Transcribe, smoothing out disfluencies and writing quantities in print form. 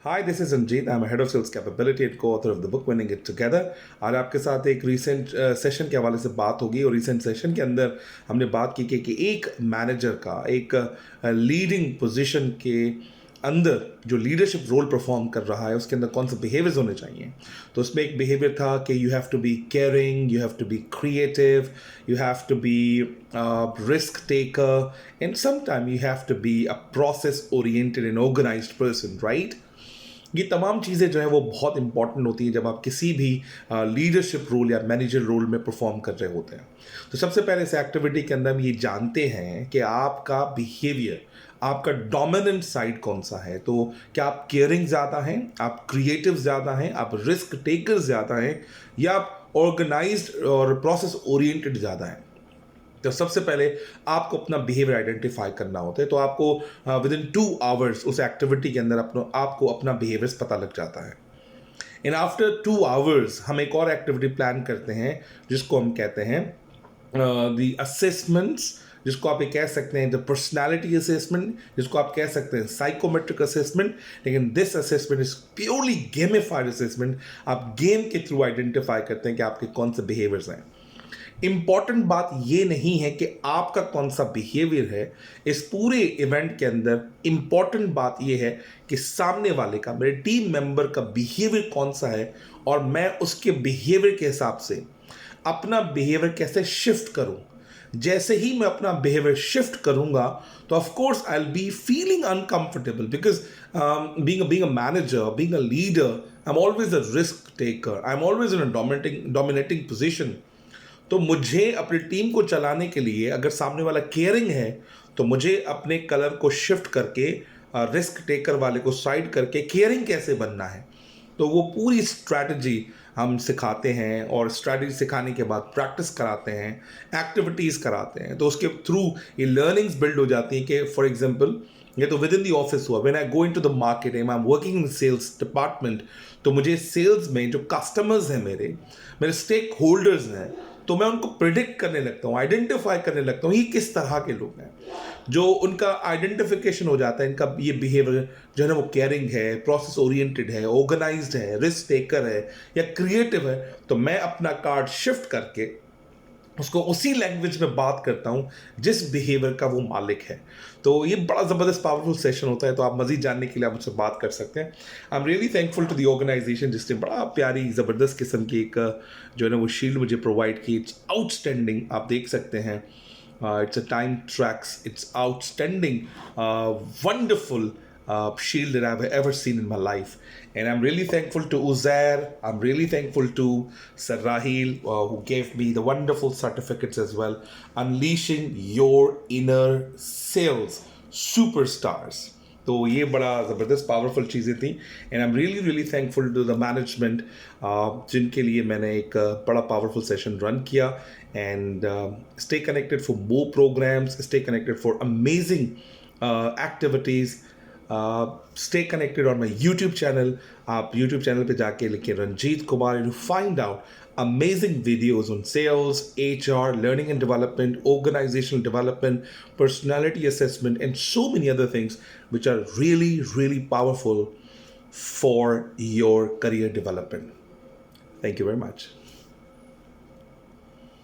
Hi, this is Ranjit. I'm a head of sales capability and co-author of the book Winning It Together. आज आपके साथ एक recent session के हवाले से बात होगी और रीसेंट सेशन के अंदर हमने बात की कि एक मैनेजर का एक लीडिंग पोजीशन के अंदर जो लीडरशिप रोल परफॉर्म कर रहा है उसके अंदर कौन से बिहेवियर्स होने चाहिए। तो उसमें एक बिहेवियर था कि you have to be caring, you have to be creative, you have to be risk taker and sometime you have to be a process oriented and organised person, right. ये तमाम चीज़ें जो है वो बहुत इंपॉर्टेंट होती हैं जब आप किसी भी लीडरशिप रोल या मैनेजर रोल में परफॉर्म कर रहे होते हैं। तो सबसे पहले इस एक्टिविटी के अंदर हम ये जानते हैं कि आपका बिहेवियर, आपका डोमिनेंट साइड कौन सा है। तो क्या आप केयरिंग ज़्यादा हैं, आप क्रिएटिव ज़्यादा हैं, आप रिस्क टेकर ज़्यादा हैं, या आप ऑर्गेनाइज्ड और प्रोसेस ओरिएंटेड ज़्यादा हैं। तो सबसे पहले आपको अपना बिहेवियर आइडेंटिफाई करना होता है। तो आपको विद इन 2 आवर्स उस एक्टिविटी के अंदर आपको अपना बिहेवियर्स पता लग जाता है। इन आफ्टर 2 आवर्स हम एक और एक्टिविटी प्लान करते हैं जिसको हम कहते हैं द असेसमेंट्स, जिसको आप ये कह सकते हैं द पर्सनैलिटी असेसमेंट, जिसको आप कह सकते हैं साइकोमेट्रिक असेसमेंट। लेकिन this assessment is purely gamified assessment. आप गेम के थ्रू आइडेंटिफाई करते हैं कि आपके कौन से बिहेवियर्स हैं। इंपॉर्टेंट बात ये नहीं है कि आपका कौन सा बिहेवियर है इस पूरे इवेंट के अंदर। इंपॉर्टेंट बात ये है कि सामने वाले का, मेरे टीम मेंबर का बिहेवियर कौन सा है और मैं उसके बिहेवियर के हिसाब से अपना बिहेवियर कैसे शिफ्ट करूं। जैसे ही मैं अपना बिहेवियर शिफ्ट करूंगा तो of course I will be feeling uncomfortable because being a manager, being a leader, I am always a risk taker, I am always in a dominating position. तो मुझे अपनी टीम को चलाने के लिए अगर सामने वाला केयरिंग है तो मुझे अपने कलर को शिफ्ट करके रिस्क टेकर वाले को साइड करके केयरिंग कैसे बनना है। तो वो पूरी स्ट्रैटेजी हम सिखाते हैं और स्ट्रैटेजी सिखाने के बाद प्रैक्टिस कराते हैं, एक्टिविटीज़ कराते हैं। तो उसके थ्रू ये लर्निंग्स बिल्ड हो जाती हैं कि फॉर एग्जांपल ये तो विद इन द ऑफिस हुआ, when I go into the market and I am working in sales department, तो मुझे सेल्स में जो कस्टमर्स हैं, मेरे स्टेक होल्डर्स हैं, तो मैं उनको प्रिडिक्ट करने लगता हूँ, आइडेंटिफाई करने लगता हूँ ये किस तरह के लोग हैं। जो उनका आइडेंटिफिकेशन हो जाता है, इनका ये बिहेवियर जो है ना वो केयरिंग है, प्रोसेस ओरिएंटेड है, ऑर्गेनाइज्ड है, रिस्क टेकर है या क्रिएटिव है, तो मैं अपना कार्ड शिफ्ट करके उसको उसी लैंग्वेज में बात करता हूँ जिस बिहेवियर का वो मालिक है। तो ये बड़ा ज़बरदस्त पावरफुल सेशन होता है। तो आप मज़ीद जानने के लिए आप मुझसे बात कर सकते हैं। I am really thankful to the organisation जिसने बड़ा प्यारी ज़बरदस्त किस्म की एक जो है ना वो शील्ड मुझे प्रोवाइड की। इट्स आउटस्टैंडिंग, आप देख सकते हैं। It's a time tracks. It's outstanding, wonderful shield that I've ever seen in my life. And I'm really thankful to Uzair. I'm really thankful to Sir Rahil, who gave me the wonderful certificates as well. Unleashing your inner sales superstars. तो ये बड़ा ज़बरदस्त powerful चीज़ें थी। And I am really really thankful to the management जिनके लिए मैंने एक बड़ा पावरफुल सेशन रन किया। And stay connected for more programmes, stay connected for amazing activities, stay connected on my YouTube channel. आप यूट्यूब चैनल पे जाके लिखिए Ranjit Kumar, you find out amazing videos on sales, HR, learning and development, organizational development, personality assessment, and so many other things which are really, really powerful for your career development. Thank you very much.